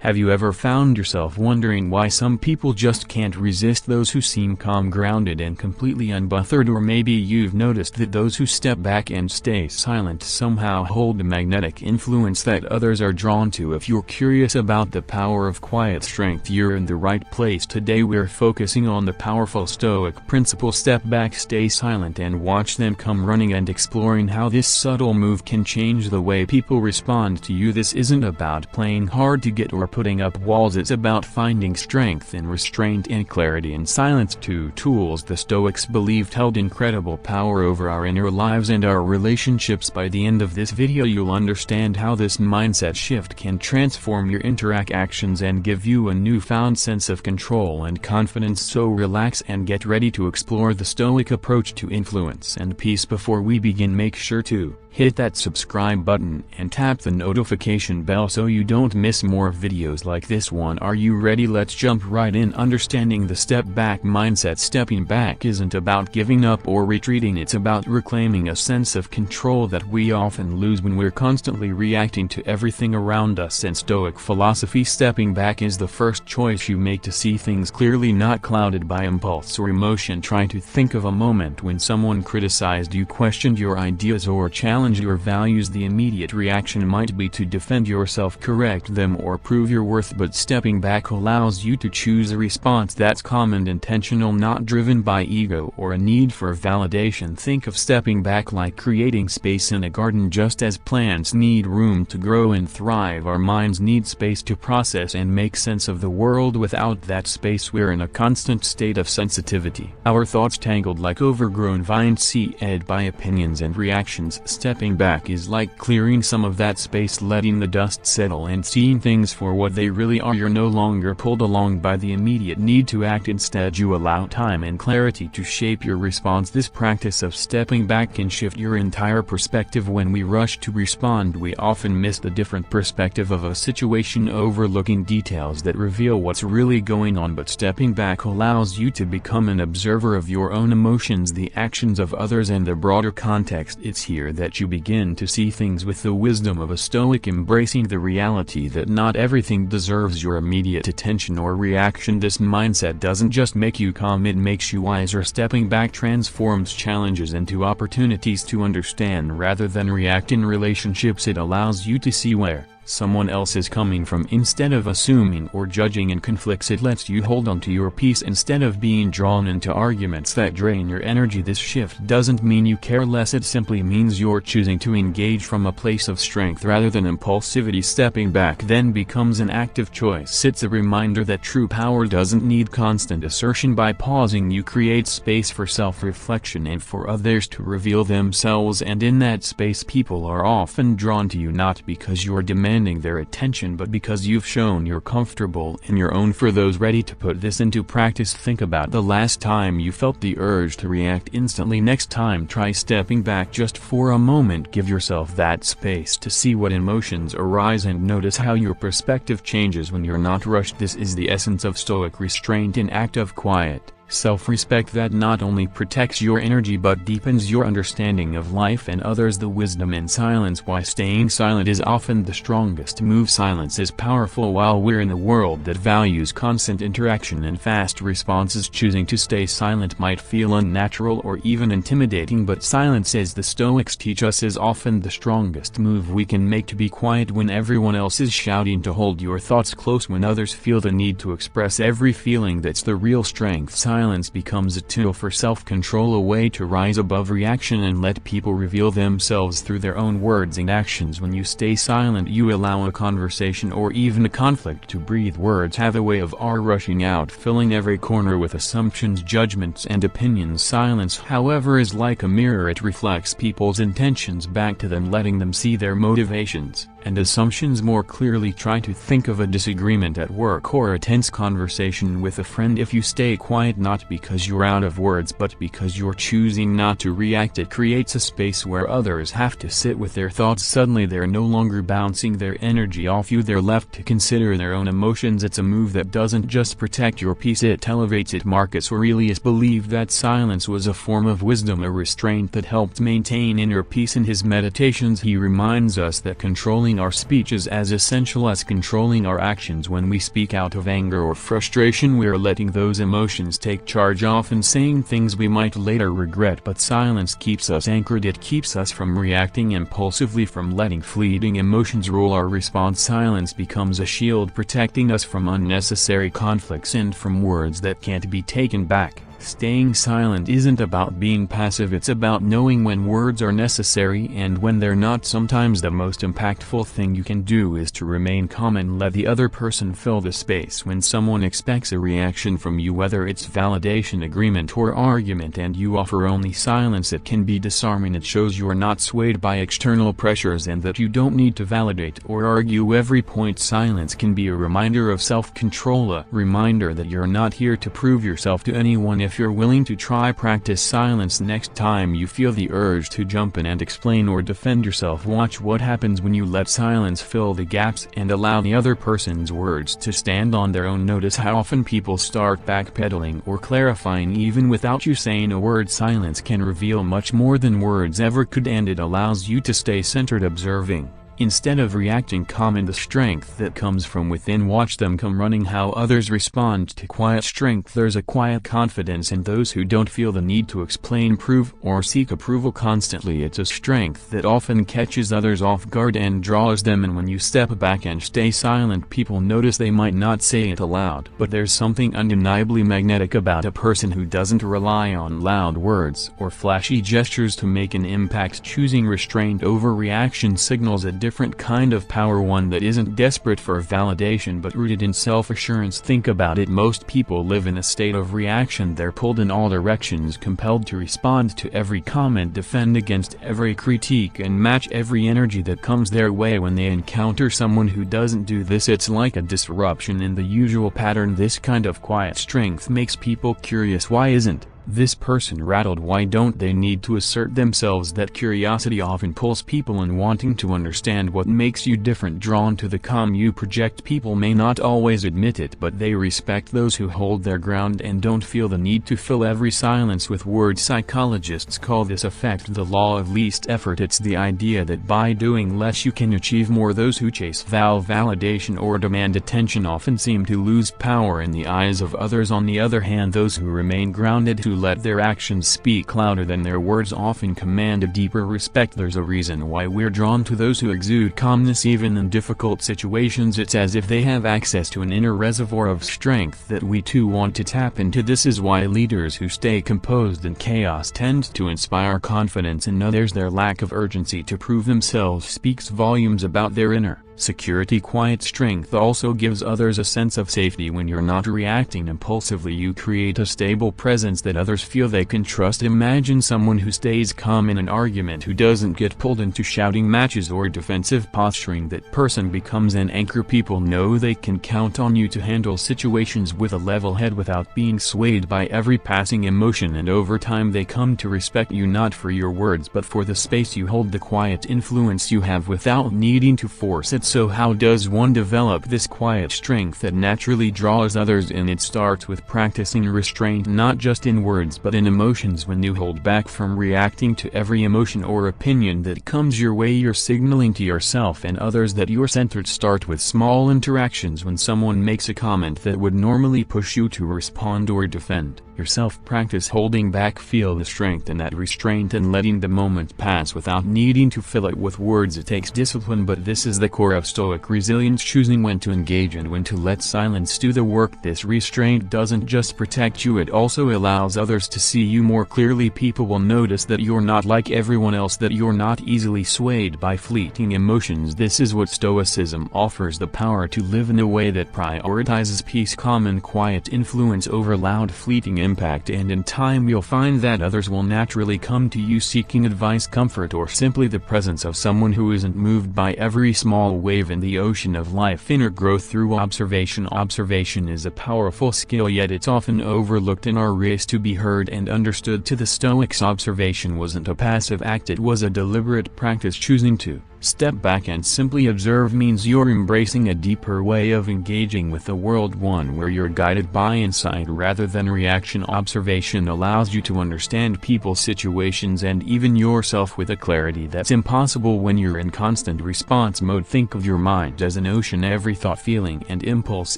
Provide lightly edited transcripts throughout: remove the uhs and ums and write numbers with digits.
Have you ever found yourself wondering why some people just can't resist those who seem calm, grounded and completely unbothered? Or maybe you've noticed that those who step back and stay silent somehow hold a magnetic influence that others are drawn to. If you're curious about the power of quiet strength, you're in the right place. Today we're focusing on the powerful Stoic principle: step back, stay silent and watch them come running, and exploring how this subtle move can change the way people respond to you. This isn't about playing hard to get or putting up walls, it's about finding strength in restraint and clarity in silence, two tools the Stoics believed held incredible power over our inner lives and our relationships. By the end of this video you'll understand how this mindset shift can transform your interactions and give you a newfound sense of control and confidence. So relax and get ready to explore the Stoic approach to influence and peace. Before we begin, make sure to hit that subscribe button and tap the notification bell so you don't miss more videos like this one. Are you ready? Let's jump right in. Understanding the step back mindset. Stepping back isn't about giving up or retreating, it's about reclaiming a sense of control that we often lose when we're constantly reacting to everything around us. In Stoic philosophy, stepping back is the first choice you make to see things clearly, not clouded by impulse or emotion. Try to think of a moment when someone criticized you, questioned your ideas or challenged your values. The immediate reaction might be to defend yourself, correct them or prove your worth, but stepping back allows you to choose a response that's calm and intentional, not driven by ego or a need for validation. Think of stepping back like creating space in a garden. Just as plants need room to grow and thrive, our minds need space to process and make sense of the world. Without that space, we're in a constant state of sensitivity, our thoughts tangled like overgrown vines, seeded by opinions and reactions. Stepping back is like clearing some of that space, letting the dust settle and seeing things for what they really are. You're no longer pulled along by the immediate need to act. Instead, you allow time and clarity to shape your response. This practice of stepping back can shift your entire perspective. When we rush to respond, we often miss the different perspective of a situation, overlooking details that reveal what's really going on. But stepping back allows you to become an observer of your own emotions, the actions of others and the broader context. It's here that you begin to see things with the wisdom of a Stoic, embracing the reality that not everything deserves your immediate attention or reaction. This mindset doesn't just make you calm, it makes you wiser. Stepping back transforms challenges into opportunities to understand rather than react. In relationships, it allows you to see where someone else is coming from instead of assuming or judging. In conflicts, it lets you hold on to your peace instead of being drawn into arguments that drain your energy. This shift doesn't mean you care less, it simply means you're choosing to engage from a place of strength rather than impulsivity. Stepping back then becomes an active choice. It's a reminder that true power doesn't need constant assertion. By pausing, you create space for self-reflection and for others to reveal themselves, and in that space people are often drawn to you, not because you're demanding their attention but because you've shown you're comfortable in your own. For those ready to put this into practice, think about the last time you felt the urge to react instantly. Next time, try stepping back just for a moment. Give yourself that space to see what emotions arise and notice how your perspective changes when you're not rushed. This is the essence of Stoic restraint, an act of quiet self-respect that not only protects your energy but deepens your understanding of life and others. The wisdom in silence. Why staying silent is often the strongest move. Silence is powerful while we're in a world that values constant interaction and fast responses. Choosing to stay silent might feel unnatural or even intimidating, but silence, as the Stoics teach us, is often the strongest move we can make. To be quiet when everyone else is shouting, to hold your thoughts close when others feel the need to express every feeling, that's the real strength. Silence becomes a tool for self-control, a way to rise above reaction and let people reveal themselves through their own words and actions. When you stay silent, you allow a conversation or even a conflict to breathe. Words have a way of rushing out, filling every corner with assumptions, judgments and opinions. Silence, however, is like a mirror. It reflects people's intentions back to them, letting them see their motivations and assumptions more clearly. Try to think of a disagreement at work or a tense conversation with a friend. If you stay quiet, not because you're out of words but because you're choosing not to react, it creates a space where others have to sit with their thoughts. Suddenly they're no longer bouncing their energy off you, they're left to consider their own emotions. It's a move that doesn't just protect your peace, it elevates it. Marcus Aurelius believed that silence was a form of wisdom, a restraint that helped maintain inner peace. In his meditations he reminds us that controlling controlling our speech is as essential as controlling our actions. When we speak out of anger or frustration, we are letting those emotions take charge, often saying things we might later regret. But silence keeps us anchored. It keeps us from reacting impulsively, from letting fleeting emotions rule our response. Silence becomes a shield protecting us from unnecessary conflicts and from words that can't be taken back. Staying silent isn't about being passive, it's about knowing when words are necessary and when they're not. Sometimes the most impactful thing you can do is to remain calm and let the other person fill the space. When someone expects a reaction from you, whether it's validation, agreement, or argument, and you offer only silence, it can be disarming. It shows you're not swayed by external pressures and that you don't need to validate or argue every point. Silence can be a reminder of self-control, a reminder that you're not here to prove yourself to anyone. If you're willing to try, practice silence next time you feel the urge to jump in and explain or defend yourself. Watch what happens when you let silence fill the gaps and allow the other person's words to stand on their own. Notice how often people start backpedaling or clarifying even without you saying a word. Silence can reveal much more than words ever could, and it allows you to stay centered, observing instead of reacting. Calm and the strength that comes from within. Watch them come running. How others respond to quiet strength. There's a quiet confidence in those who don't feel the need to explain, prove, or seek approval constantly. It's a strength that often catches others off guard and draws them in. When you step back and stay silent, people notice. They might not say it aloud, but there's something undeniably magnetic about a person who doesn't rely on loud words or flashy gestures to make an impact. Choosing restraint over reaction signals a different kind of power, one that isn't desperate for validation but rooted in self-assurance. Think about it. Most people live in a state of reaction. They're pulled in all directions, compelled to respond to every comment, defend against every critique, and match every energy that comes their way. When they encounter someone who doesn't do this, it's like a disruption in the usual pattern. This kind of quiet strength makes people curious. Why isn't this person rattled? Why don't they need to assert themselves? That curiosity often pulls people in, wanting to understand what makes you different, drawn to the calm you project. People may not always admit it, but they respect those who hold their ground and don't feel the need to fill every silence with words. Psychologists call this effect the law of least effort. It's the idea that by doing less you can achieve more. Those who chase validation or demand attention often seem to lose power in the eyes of others. On the other hand, those who remain grounded, who let their actions speak louder than their words, often command a deeper respect. There's a reason why we're drawn to those who exude calmness even in difficult situations. It's as if they have access to an inner reservoir of strength that we too want to tap into. This is why leaders who stay composed in chaos tend to inspire confidence in others. Their lack of urgency to prove themselves speaks volumes about their inner security. Quiet strength also gives others a sense of safety. When you're not reacting impulsively, you create a stable presence that others feel they can trust. Imagine someone who stays calm in an argument, who doesn't get pulled into shouting matches or defensive posturing. That person becomes an anchor. People know they can count on you to handle situations with a level head without being swayed by every passing emotion, and over time they come to respect you not for your words but for the space you hold, the quiet influence you have without needing to force it. So how does one develop this quiet strength that naturally draws others in? It starts with practicing restraint, not just in words but in emotions. When you hold back from reacting to every emotion or opinion that comes your way, you're signaling to yourself and others that you're centered. Start with small interactions. When someone makes a comment that would normally push you to respond or defend yourself, practice holding back. Feel the strength in that restraint and letting the moment pass without needing to fill it with words. It takes discipline, but this is the core of Stoic resilience, choosing when to engage and when to let silence do the work. This restraint doesn't just protect you, it also allows others to see you more clearly. People will notice that you're not like everyone else, that you're not easily swayed by fleeting emotions. This is what Stoicism offers, the power to live in a way that prioritizes peace, calm and quiet influence over loud fleeting impact. And in time you'll find that others will naturally come to you seeking advice, comfort, or simply the presence of someone who isn't moved by every small wave in the ocean of life. Inner growth through observation. Observation is a powerful skill, yet it's often overlooked in our race to be heard and understood. To the Stoics, observation wasn't a passive act, it was a deliberate practice, choosing to Step back and simply observe means you're embracing a deeper way of engaging with the world, one where you're guided by insight rather than reaction. Observation allows you to understand people's situations and even yourself with a clarity that's impossible when you're in constant response mode. Think of your mind as an ocean. Every thought, feeling, and impulse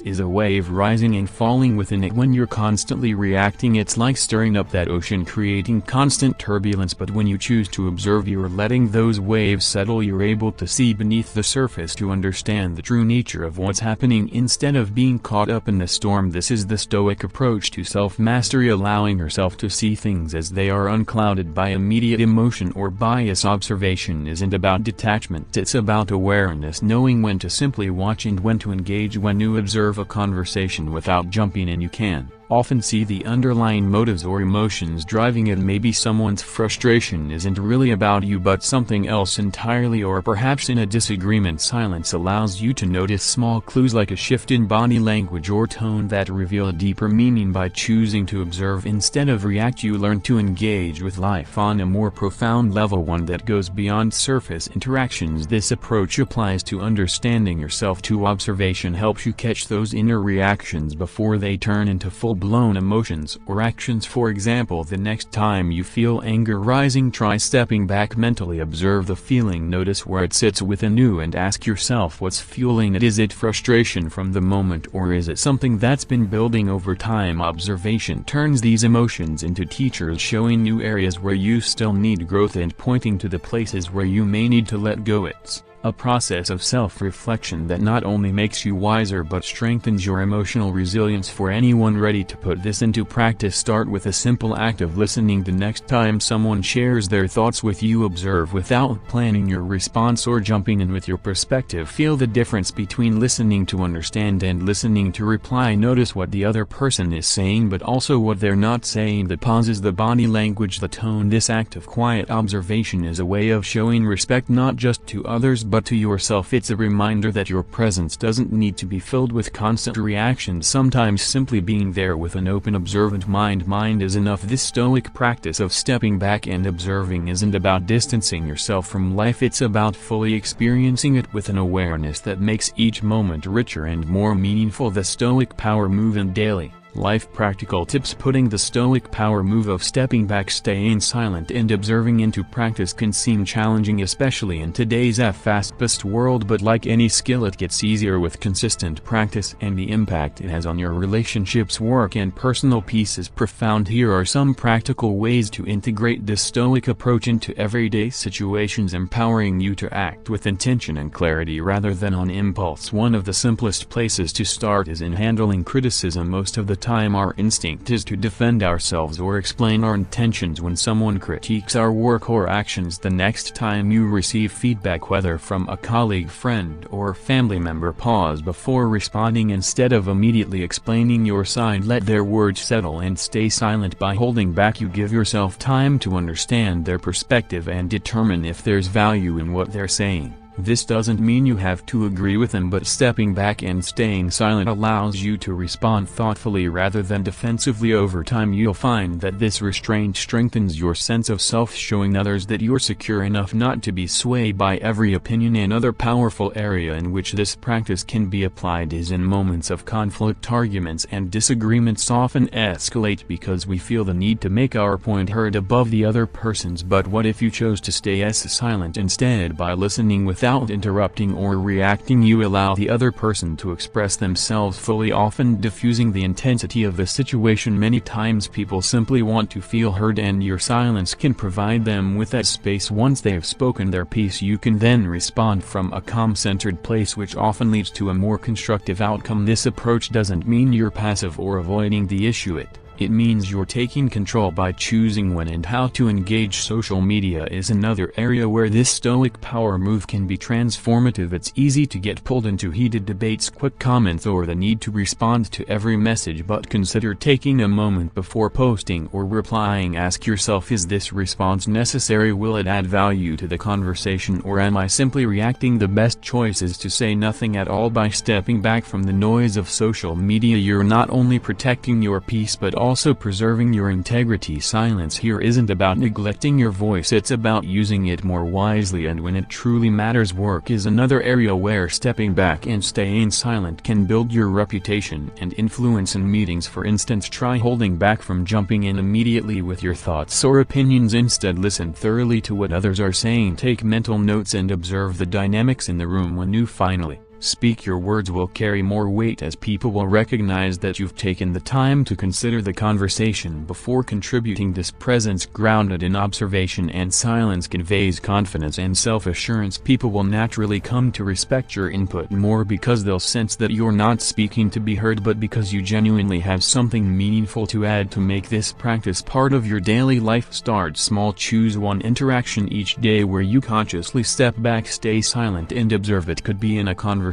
is a wave rising and falling within it. When you're constantly reacting, it's like stirring up that ocean, creating constant turbulence. But when you choose to observe, you're letting those waves settle. You're able to see beneath the surface, to understand the true nature of what's happening instead of being caught up in the storm. This is the Stoic approach to self-mastery, allowing yourself to see things as they are, unclouded by immediate emotion or bias. Observation isn't about detachment, it's about awareness, knowing when to simply watch and when to engage. When you observe a conversation without jumping in, you can often see the underlying motives or emotions driving it. Maybe someone's frustration isn't really about you but something else entirely, or perhaps in a disagreement, silence allows you to notice small clues like a shift in body language or tone that reveal a deeper meaning. By choosing to observe instead of react, you learn to engage with life on a more profound level, one that goes beyond surface interactions. This approach applies to understanding yourself too. Observation helps you catch those inner reactions before they turn into full-blown emotions or actions. For example, the next time you feel anger rising, try stepping back mentally. Observe the feeling, notice where it sits within you, and ask yourself what's fueling it. Is it frustration from the moment, or is it something that's been building over time? Observation turns these emotions into teachers, showing you areas where you still need growth and pointing to the places where you may need to let go. It's a process of self-reflection that not only makes you wiser but strengthens your emotional resilience. For anyone ready to put this into practice, start with a simple act of listening. The next time someone shares their thoughts with you, observe without planning your response or jumping in with your perspective. Feel the difference between listening to understand and listening to reply. Notice what the other person is saying but also what they're not saying, the pauses, the body language, the tone. This act of quiet observation is a way of showing respect not just to others but to yourself. It's a reminder that your presence doesn't need to be filled with constant reactions. Sometimes simply being there with an open, observant mind is enough. This Stoic practice of stepping back and observing isn't about distancing yourself from life, it's about fully experiencing it with an awareness that makes each moment richer and more meaningful. The Stoic Power Move in Daily Life Practical Tips. Putting the Stoic power move of stepping back, staying silent and observing into practice can seem challenging, especially in today's fast-paced world, but like any skill, it gets easier with consistent practice, and the impact it has on your relationships, work and personal peace is profound. Here are some practical ways to integrate this Stoic approach into everyday situations, empowering you to act with intention and clarity rather than on impulse. One of the simplest places to start is in handling criticism. Most of the time our instinct is to defend ourselves or explain our intentions when someone critiques our work or actions. The next time you receive feedback, whether from a colleague, friend, or family member, pause before responding. Instead of immediately explaining your side, let their words settle and stay silent. By holding back, you give yourself time to understand their perspective and determine if there's value in what they're saying. This doesn't mean you have to agree with them, but stepping back and staying silent allows you to respond thoughtfully rather than defensively. Over time, you'll find that this restraint strengthens your sense of self, showing others that you're secure enough not to be swayed by every opinion. Another powerful area in which this practice can be applied is in moments of conflict. Arguments and disagreements often escalate because we feel the need to make our point heard above the other person's. But what if you chose to stay silent instead? By listening without interrupting or reacting, you allow the other person to express themselves fully, often diffusing the intensity of the situation. Many times people simply want to feel heard, and your silence can provide them with that space. Once they have spoken their piece, you can then respond from a calm, centered place, which often leads to a more constructive outcome. This approach doesn't mean you're passive or avoiding the issue. It means you're taking control by choosing when and how to engage. Social media is another area where this Stoic power move can be transformative. It's easy to get pulled into heated debates, quick comments, or the need to respond to every message, but consider taking a moment before posting or replying. Ask yourself, is this response necessary? Will it add value to the conversation, or am I simply reacting? The best choice is to say nothing at all. By stepping back from the noise of social media, you're not only protecting your peace but also also preserving your integrity. Silence here isn't about neglecting your voice, it's about using it more wisely and when it truly matters. Work is another area where stepping back and staying silent can build your reputation and influence in meetings. For instance, try holding back from jumping in immediately with your thoughts or opinions. Instead, listen thoroughly to what others are saying. Take mental notes and observe the dynamics in the room. When you finally speak, your words will carry more weight as people will recognize that you've taken the time to consider the conversation before contributing. This presence, grounded in observation and silence, conveys confidence and self-assurance. People will naturally come to respect your input more because they'll sense that you're not speaking to be heard but because you genuinely have something meaningful to add. To make this practice part of your daily life, start small. Choose one interaction each day where you consciously step back, stay silent and observe. It could be in a conversation,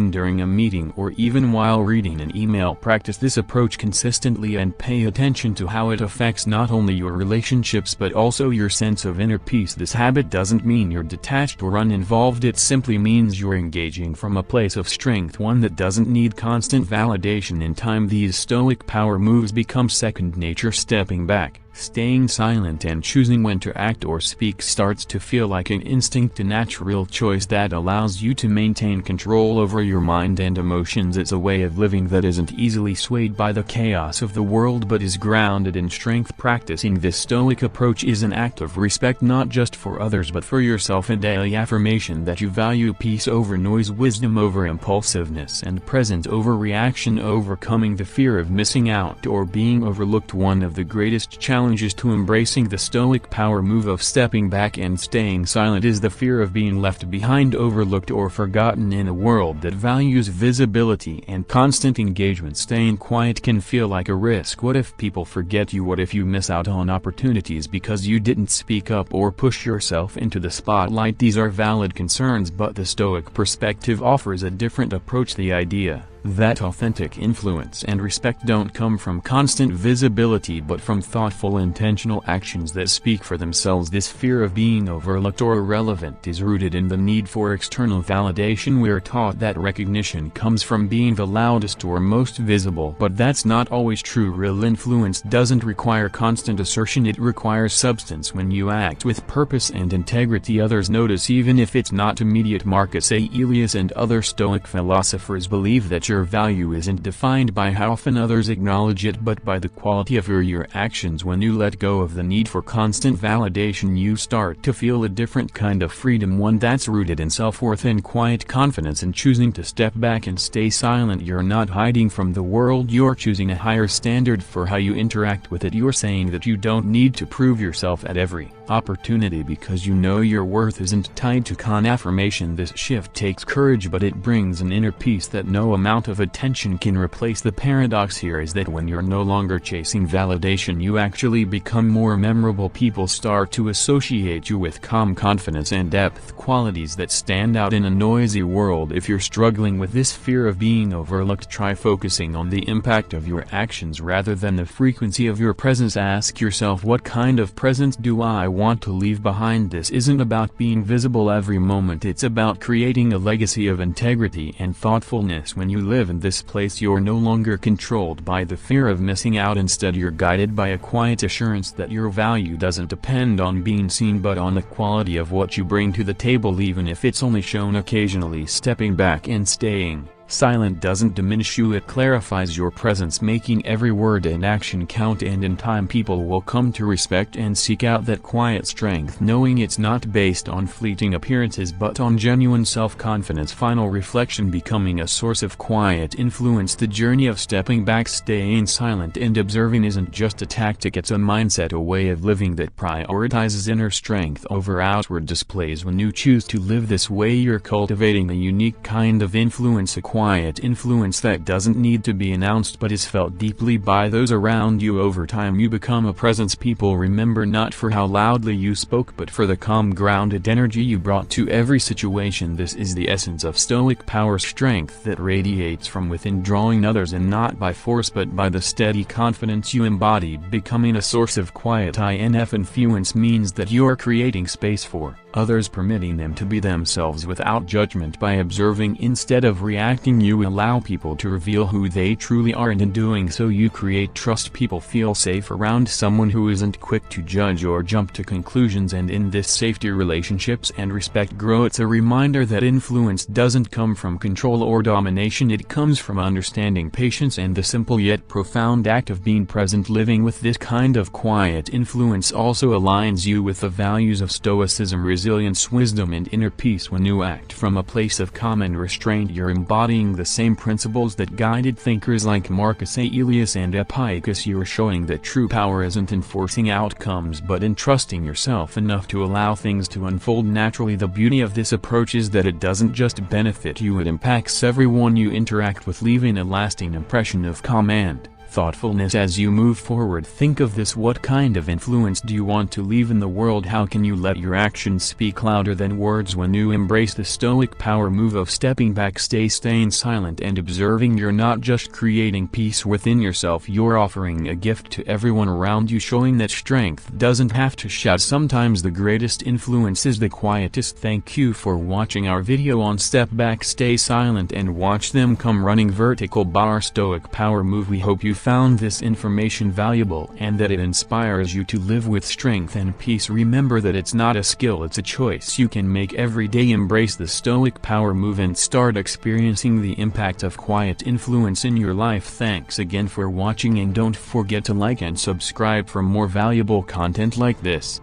during a meeting, or even while reading an email. Practice this approach consistently and pay attention to how it affects not only your relationships but also your sense of inner peace. This habit doesn't mean you're detached or uninvolved, it simply means you're engaging from a place of strength, one that doesn't need constant validation. In time, these Stoic power moves become second nature. Stepping back, staying silent and choosing when to act or speak starts to feel like an instinct, a natural choice that allows you to maintain control over your mind and emotions. It's a way of living that isn't easily swayed by the chaos of the world but is grounded in strength. Practicing this Stoic approach is an act of respect, not just for others but for yourself, a daily affirmation that you value peace over noise, wisdom over impulsiveness, and presence over reaction. Overcoming the fear of missing out or being overlooked. One of the greatest challenges to embracing the Stoic power move of stepping back and staying silent is the fear of being left behind, overlooked, or forgotten. In a world that values visibility and constant engagement, staying quiet can feel like a risk. What if people forget you? What if you miss out on opportunities because you didn't speak up or push yourself into the spotlight? These are valid concerns, but the Stoic perspective offers a different approach. The idea that authentic influence and respect don't come from constant visibility but from thoughtful, intentional actions that speak for themselves. This fear of being overlooked or irrelevant is rooted in the need for external validation. We're taught that recognition comes from being the loudest or most visible, but that's not always true. Real influence doesn't require constant assertion, it requires substance. When you act with purpose and integrity, others notice even if it's not immediate. Marcus Aurelius and other Stoic philosophers believe that your value isn't defined by how often others acknowledge it but by the quality of your actions. When you let go of the need for constant validation, you start to feel a different kind of freedom, one that's rooted in self-worth and quiet confidence. In choosing to step back and stay silent, you're not hiding from the world, you're choosing a higher standard for how you interact with it. You're saying that you don't need to prove yourself at every opportunity because you know your worth isn't tied to affirmation. This shift takes courage, but it brings an inner peace that no amount of attention can replace. The paradox here is that when you're no longer chasing validation, you actually become more memorable. People start to associate you with calm confidence and depth, qualities that stand out in a noisy world. If you're struggling with this fear of being overlooked, try focusing on the impact of your actions rather than the frequency of your presence. Ask yourself, what kind of presence do I want to leave behind? This isn't about being visible every moment, it's about creating a legacy of integrity and thoughtfulness. When you live in this place, you're no longer controlled by the fear of missing out. Instead, you're guided by a quiet assurance that your value doesn't depend on being seen but on the quality of what you bring to the table, even if it's only shown occasionally. Stepping back and staying silent doesn't diminish you, it clarifies your presence, making every word and action count. And in time, people will come to respect and seek out that quiet strength, knowing it's not based on fleeting appearances but on genuine self-confidence. Final reflection: becoming a source of quiet influence. The journey of stepping back, staying silent and observing isn't just a tactic, it's a mindset, a way of living that prioritizes inner strength over outward displays. When you choose to live this way, you're cultivating a unique kind of influence, a quiet influence that doesn't need to be announced but is felt deeply by those around you. Over time, you become a presence people remember, not for how loudly you spoke but for the calm, grounded energy you brought to every situation. This is the essence of Stoic power, strength that radiates from within, drawing others in not by force but by the steady confidence you embody. Becoming a source of quiet influence means that you're creating space for others permitting them to be themselves without judgment by observing instead of reacting. You allow people to reveal who they truly are, and in doing so you create trust. People feel safe around someone who isn't quick to judge or jump to conclusions, and in this safety relationships and respect grow. It's a reminder that influence doesn't come from control or domination, it comes from understanding, patience, and the simple yet profound act of being present. Living with this kind of quiet influence also aligns you with the values of Stoicism, resilience, wisdom, and inner peace. When you act from a place of calm and restraint, you're embodying the same principles that guided thinkers like Marcus Aurelius and Epictetus. You're showing that true power isn't in forcing outcomes but in trusting yourself enough to allow things to unfold naturally. The beauty of this approach is that it doesn't just benefit you, it impacts everyone you interact with, leaving a lasting impression of calm and thoughtfulness as you move forward. Think of this: what kind of influence do you want to leave in the world? How can you let your actions speak louder than words? When you embrace the Stoic power move of stepping back, staying silent, and observing, you're not just creating peace within yourself, you're offering a gift to everyone around you, showing that strength doesn't have to shout. Sometimes the greatest influence is the quietest. Thank you for watching our video on Step Back, Stay Silent, and Watch Them Come Running Vertical Bar Stoic Power Move. We hope you found this information valuable and that it inspires you to live with strength and peace. Remember that it's not a skill, it's a choice you can make every day. Embrace the Stoic power move and start experiencing the impact of quiet influence in your life. Thanks again for watching, and don't forget to like and subscribe for more valuable content like this.